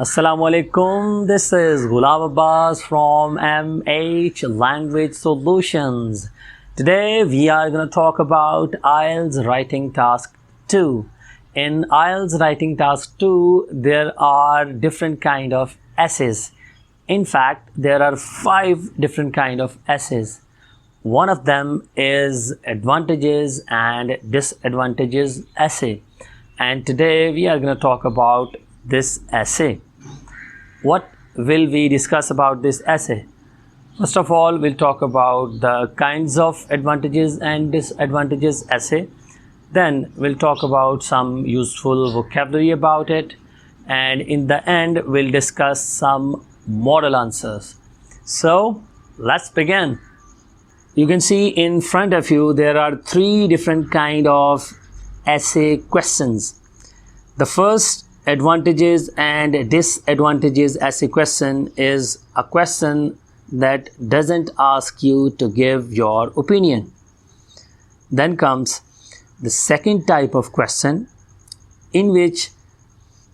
Assalamu alaikum. This is Ghulam Abbas from MH Language Solutions. Today we are going to talk about IELTS Writing Task 2. In IELTS Writing Task 2, there are different kind of essays. In fact, there are 5 different kind of essays. One of them is advantages and disadvantages essay. And today we are going to talk about this essay. What will we discuss about this essay? First of all, we'll talk about the kinds of advantages and disadvantages essay. Then we'll talk about some useful vocabulary about it. And in the end, we'll discuss some model answers. So, let's begin. You can see in front of you, there are 3 different kind of essay questions. The first advantages and disadvantages essay question is a question that doesn't ask you to give your opinion. Then comes the second type of question, in which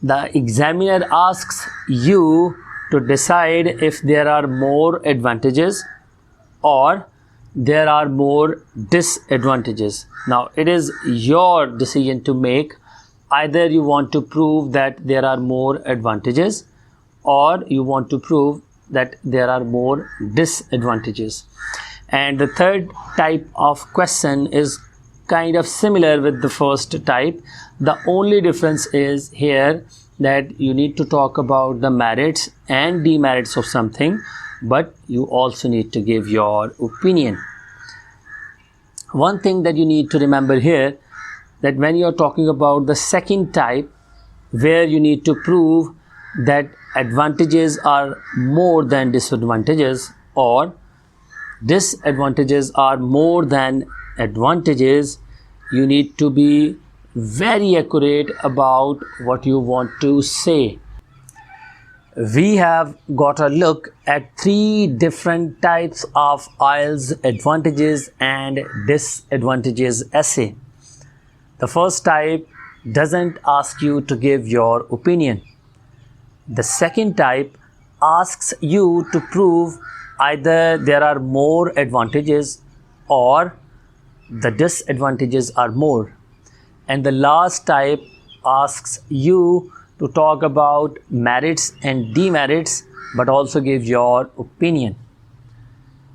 the examiner asks you to decide if there are more advantages or there are more disadvantages. Now it is your decision to make. Either you want to prove that there are more advantages or you want to prove that there are more disadvantages. And the third type of question is kind of similar with the first type. The only difference is here that you need to talk about the merits and demerits of something, but you also need to give your opinion. One thing that you need to remember here, that when you're talking about the second type, where you need to prove that advantages are more than disadvantages or disadvantages are more than advantages, you need to be very accurate about what you want to say. We have got a look at 3 different types of IELTS advantages and disadvantages essay. The first type doesn't ask you to give your opinion. The second type asks you to prove either there are more advantages or the disadvantages are more. And the last type asks you to talk about merits and demerits, but also give your opinion.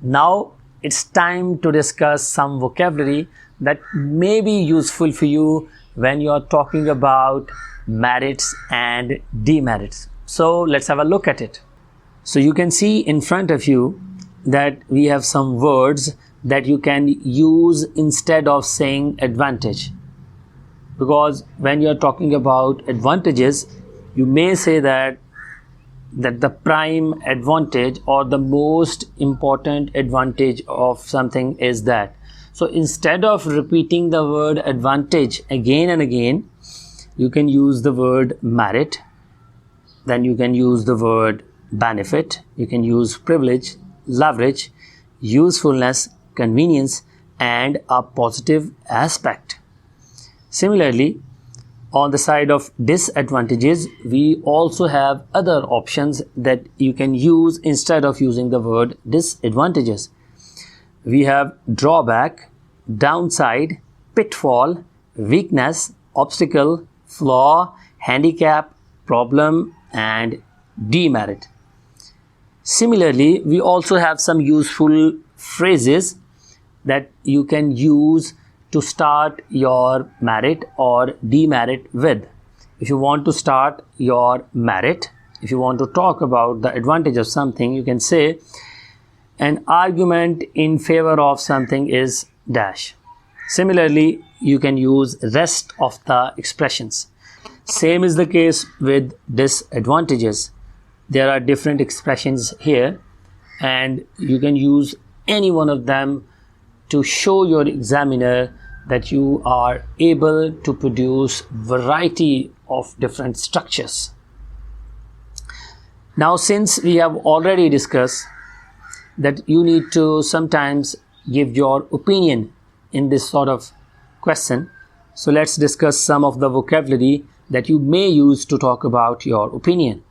Now it's time to discuss some vocabulary that may be useful for you when you are talking about merits and demerits. So let's have a look at it. So you can see in front of you that we have some words that you can use instead of saying advantage. Because when you are talking about advantages, you may say that the prime advantage or the most important advantage of something is that. So instead of repeating the word advantage again and again, you can use the word merit, then you can use the word benefit, you can use privilege, leverage, usefulness, convenience, and a positive aspect. Similarly, on the side of disadvantages, we also have other options that you can use instead of using the word disadvantages. We have drawback, downside, pitfall, weakness, obstacle, flaw, handicap, problem, and demerit. Similarly, we also have some useful phrases that you can use to start your merit or demerit with. If you want to start your merit, if you want to talk about the advantage of something, you can say an argument in favor of something is dash. Similarly, you can use rest of the expressions. Same is the case with disadvantages. There are different expressions here and you can use any one of them to show your examiner that you are able to produce variety of different structures. Now, since we have already discussed that you need to sometimes give your opinion in this sort of question, so let's discuss some of the vocabulary that you may use to talk about your opinion.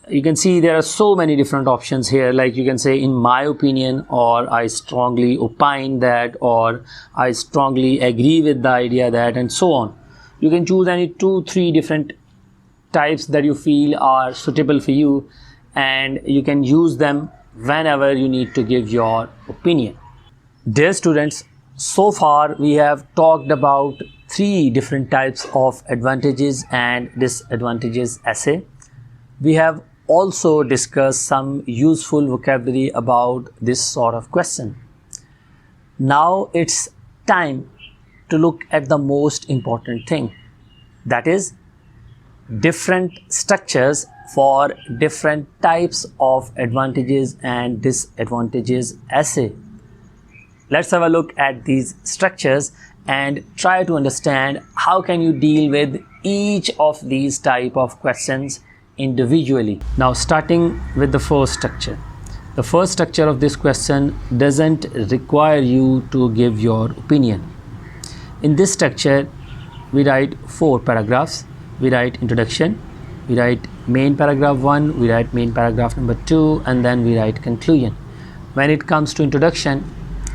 you can see there are so many different options here, like you can say in my opinion, or I strongly opine that, or I strongly agree with the idea that, and so on. You can choose any 2-3 different types that you feel are suitable for you, and you can use them whenever you need to give your opinion. Dear students, so far we have talked about 3 different types of advantages and disadvantages essay. We have also discussed some useful vocabulary about this sort of question. Now it's time to look at the most important thing, that is different structures for different types of advantages and disadvantages essay. Let's have a look at these structures and try to understand how can you deal with each of these type of questions individually. Now starting with the first structure. The first structure of this question doesn't require you to give your opinion. In this structure, we write 4 paragraphs. We write introduction, we write main paragraph 1, we write main paragraph number 2, and then we write conclusion. When it comes to introduction,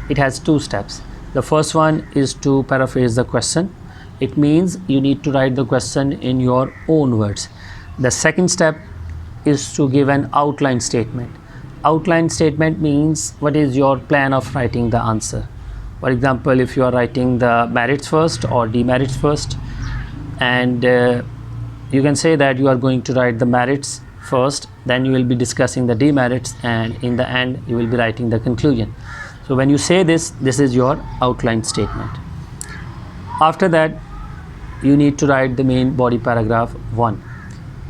it has 2 steps. The first one is to paraphrase the question. It means you need to write the question in your own words. The second step is to give an outline statement. Outline statement means what is your plan of writing the answer. For example, if you are writing the merits first or demerits first, and you can say that you are going to write the merits first, then you will be discussing the demerits, and in the end you will be writing the conclusion. So when you say this is your outline statement. After that, you need to write the main body paragraph 1.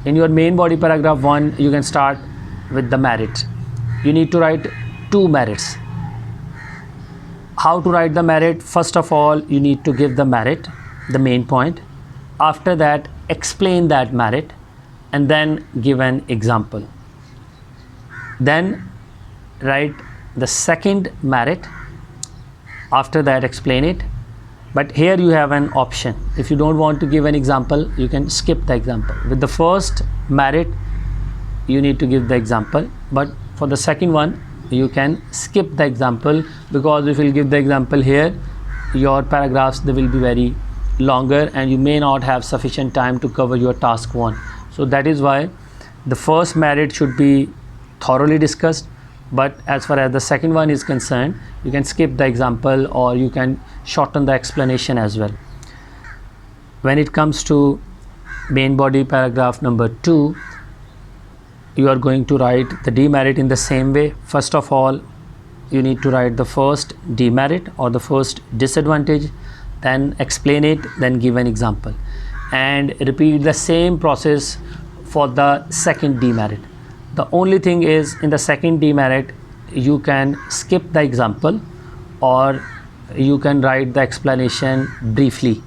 In your main body paragraph 1, you can start with the merit. You need to write 2 merits. How to write the merit? First of all, you need to give the merit, the main point. After that, explain that merit and then give an example. Then write the second merit. After that, explain it. But here you have an option. If you don't want to give an example, you can skip the example. With the first merit, you need to give the example. But for the second one, you can skip the example, because if you give the example here, your paragraphs, they will be very longer and you may not have sufficient time to cover your task 1. So that is why the first merit should be thoroughly discussed, but as far as the second one is concerned, you can skip the example or you can shorten the explanation as well. When it comes to main body paragraph number 2, you are going to write the demerit in the same way. First of all, you need to write the first demerit or the first disadvantage, then explain it, then give an example, and repeat the same process for the second demerit. The only thing is, in the second demerit, you can skip the example or you can write the explanation briefly,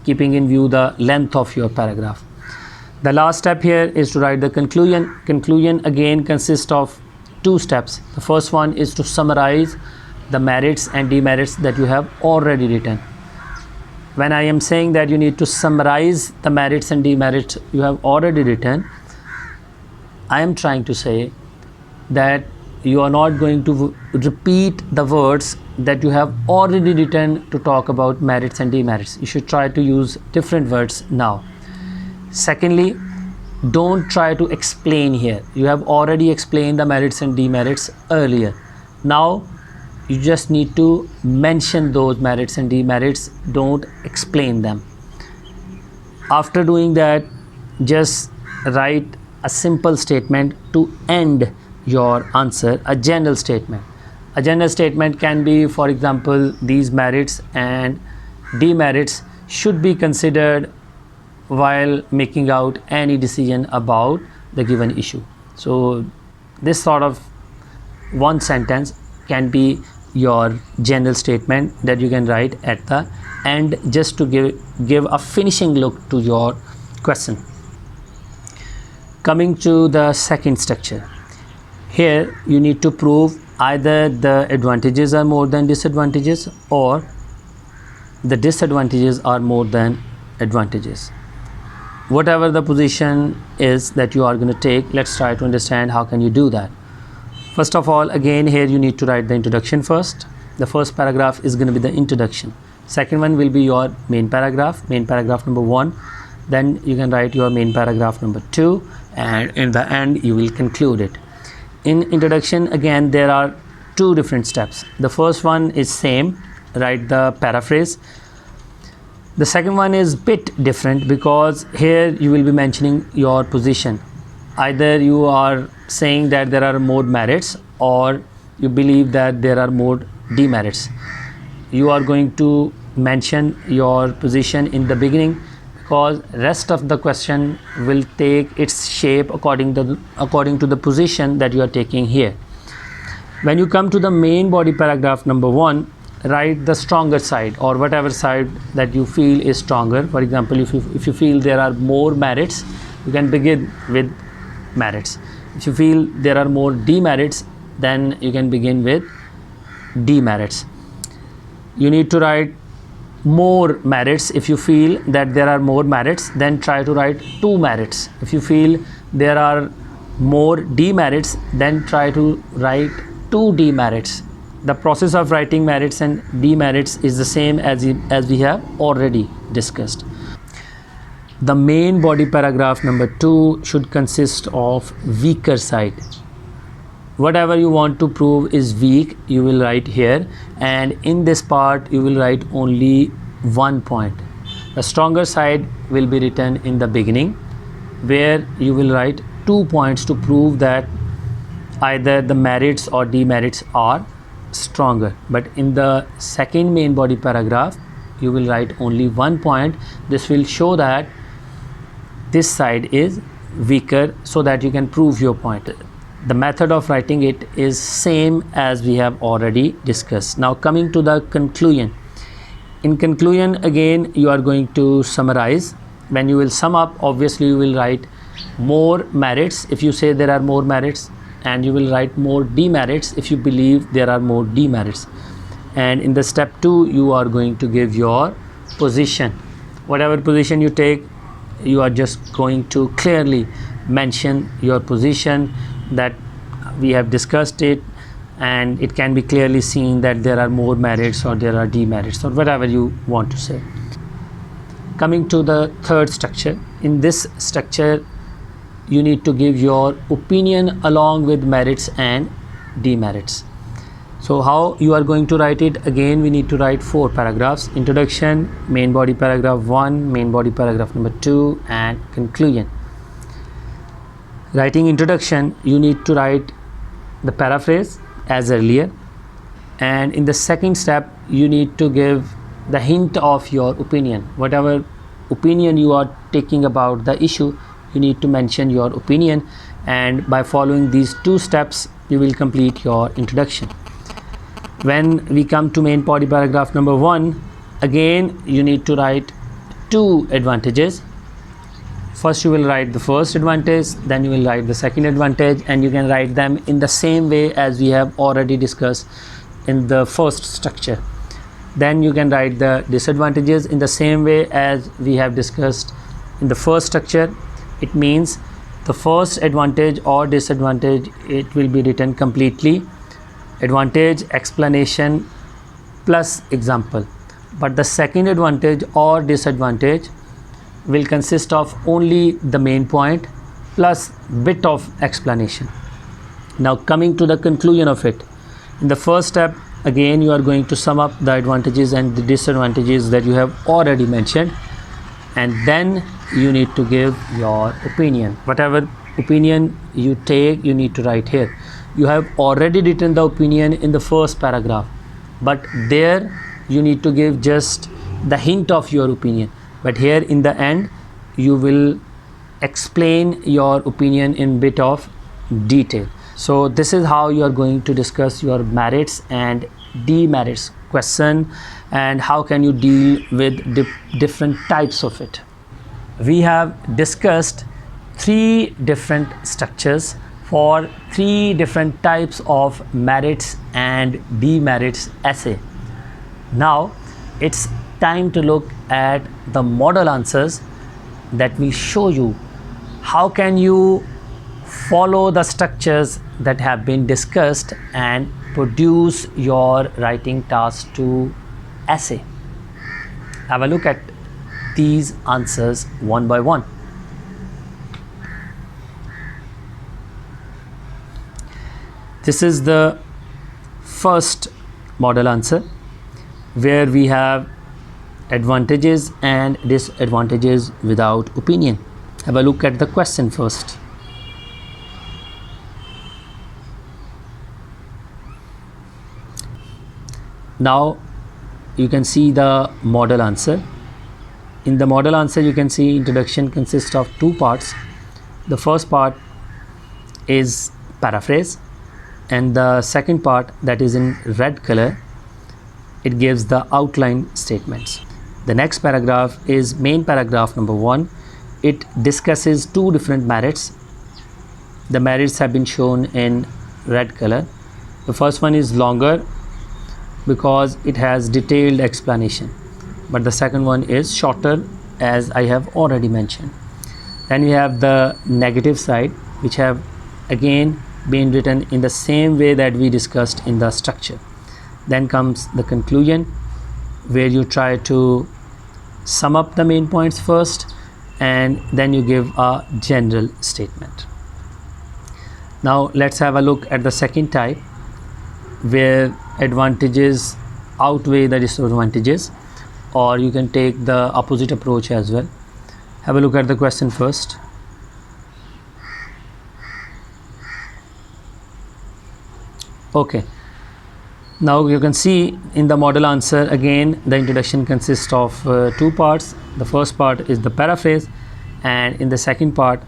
keeping in view the length of your paragraph. The last step here is to write the conclusion. Conclusion again consists of 2 steps. The first one is to summarize the merits and demerits that you have already written. When I am saying that you need to summarize the merits and demerits you have already written, I am trying to say that you are not going to repeat the words that you have already written to talk about merits and demerits. You should try to use different words now. Secondly, don't try to explain here. You have already explained the merits and demerits earlier. Now you just need to mention those merits and demerits, don't explain them. After doing that, just write a simple statement to end your answer, a general statement. A general statement can be, for example, these merits and demerits should be considered while making out any decision about the given issue. So this sort of one sentence can be your general statement that you can write at the end, just to give a finishing look to your question. Coming to the second structure, here you need to prove either the advantages are more than disadvantages or the disadvantages are more than advantages. whatever the position is that you are going to take, let's try to understand how can you do that. First of all, again here you need to write the introduction first. The first paragraph is going to be the introduction. Second one will be your main paragraph number 1. Then you can write your main paragraph number 2, and in the end you will conclude it. In introduction, again there are 2 different steps. The first one is same, write the paraphrase. The second one is bit different because here you will be mentioning your position. Either you are saying that there are more merits or you believe that there are more demerits. You are going to mention your position in the beginning because rest of the question will take its shape according to the position that you are taking here. When you come to the main body paragraph number 1, write the stronger side or whatever side that you feel is stronger. For example, if you feel there are more merits, you can begin with merits. If you feel there are more demerits, then you can begin with demerits. You need to write more merits. If you feel that there are more merits, then try to write 2 merits. If you feel there are more demerits, then try to write 2 demerits. The process of writing merits and demerits is the same as we have already discussed. The main body paragraph number 2 should consist of weaker side. Whatever you want to prove is weak, you will write here, and in this part you will write only 1 point. The stronger side will be written in the beginning, where you will write 2 points to prove that either the merits or demerits are stronger. But in the second main body paragraph you will write only 1 point. This will show that this side is weaker so that you can prove your point. The method of writing it is same as we have already discussed. Now coming to the conclusion. In conclusion, again you are going to summarize. When you will sum up, obviously you will write more merits if you say there are more merits, and you will write more demerits if you believe there are more demerits. And in the step 2 you are going to give your position. Whatever position you take, you are just going to clearly mention your position, that we have discussed it, and it can be clearly seen that there are more merits or there are demerits or whatever you want to say. Coming to the third structure. In this structure you need to give your opinion along with merits and demerits. So how you are going to write it? Again we need to write 4 paragraphs. Introduction, main body paragraph 1, main body paragraph number 2, and conclusion. Writing introduction, you need to write the paraphrase as earlier, and in the second step you need to give the hint of your opinion. Whatever opinion you are taking about the issue, you need to mention your opinion, and by following these 2 steps you will complete your introduction. When we come to main body paragraph number 1, again you need to write 2 advantages. First you will write the first advantage, then you will write the second advantage, and you can write them in the same way as we have already discussed in the first structure. Then you can write the disadvantages in the same way as we have discussed in the first structure. It means the first advantage or disadvantage, it will be written completely, advantage, explanation plus example. But the second advantage or disadvantage will consist of only the main point plus bit of explanation. Now coming to the conclusion of it. In the first step, again you are going to sum up the advantages and the disadvantages that you have already mentioned, and then you need to give your opinion. Whatever opinion you take, you need to write here. You have already written the opinion in the first paragraph, but there you need to give just the hint of your opinion. But here in the end you will explain your opinion in bit of detail. So this is how you are going to discuss your merits and demerits question, and how can you deal with different types of it. We have discussed 3 different structures for 3 different types of merits and demerits essay. Now it's time to look at the model answers that will show you how can you follow the structures that have been discussed and produce your writing task 2 essay. Have a look at these answers one by one. This is the first model answer where we have advantages and disadvantages without opinion. Have a look at the question first. Now you can see the model answer. In the model answer you can see introduction consists of 2 parts. The first part is paraphrase, and the second part, that is in red color, it gives the outline statements. The next paragraph is main paragraph number 1. It discusses 2 different merits. The merits have been shown in red color. The first one is longer because it has detailed explanation, but the second one is shorter, as I have already mentioned. Then we have the negative side, which have again been written in the same way that we discussed in the structure. Then comes the conclusion, where you try to sum up the main points first and then you give a general statement. Now let's have a look at the second type, where advantages outweigh the disadvantages, or you can take the opposite approach as well. Have a look at the question first. Okay, now you can see in the model answer again the introduction consists of 2 parts. The first part is the paraphrase, and in the second part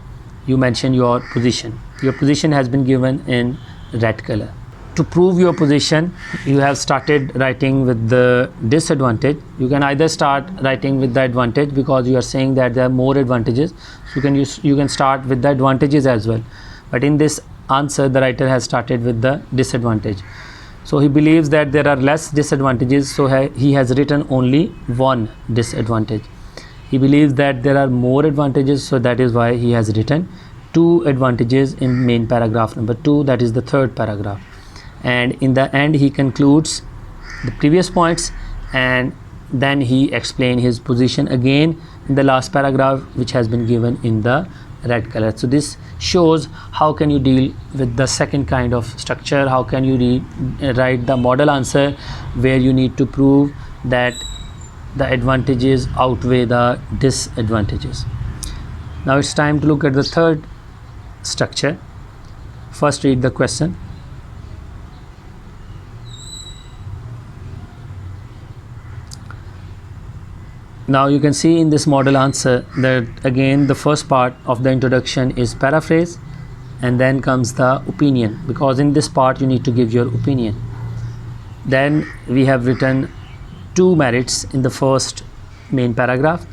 you mention your position. Your position has been given in red color. To prove your position, you have started writing with the disadvantage. You can either start writing with the advantage because you are saying that there are more advantages, so you can start with the advantages as well. But in this answer the writer has started with the disadvantage. So he believes that there are less disadvantages, so he has written only 1 disadvantage. He believes that there are more advantages, so that is why he has written 2 advantages in main paragraph number 2, that is the third paragraph. And in the end he concludes the previous points, and then he explains his position again in the last paragraph, which has been given in the red color. So this shows how can you deal with the second kind of structure, how can you write the model answer where you need to prove that the advantages outweigh the disadvantages. Now it's time to look at the third structure. First read the question. Now you can see in this model answer that again the first part of the introduction is paraphrase, and then comes the opinion, because in this part you need to give your opinion. Then we have written 2 merits in the first main paragraph.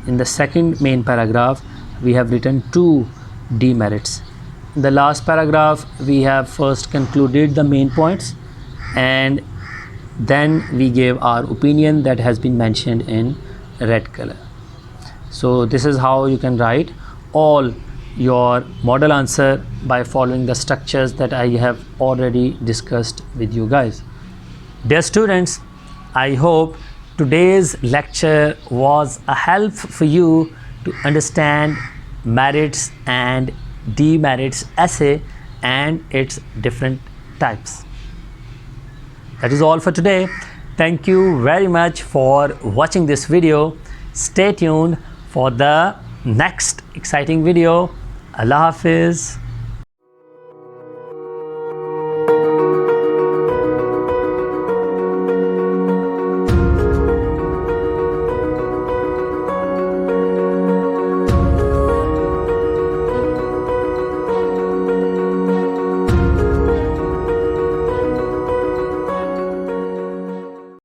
In the second main paragraph we have written 2 demerits. In the last paragraph we have first concluded the main points, and then we gave our opinion that has been mentioned in red color. So this is how you can write all your model answer by following the structures that I have already discussed with you guys. Dear students, I hope today's lecture was a help for you to understand merits and demerits essay and its different types. That is all for today. Thank you very much for watching this video. Stay tuned for the next exciting video. Allah Hafiz.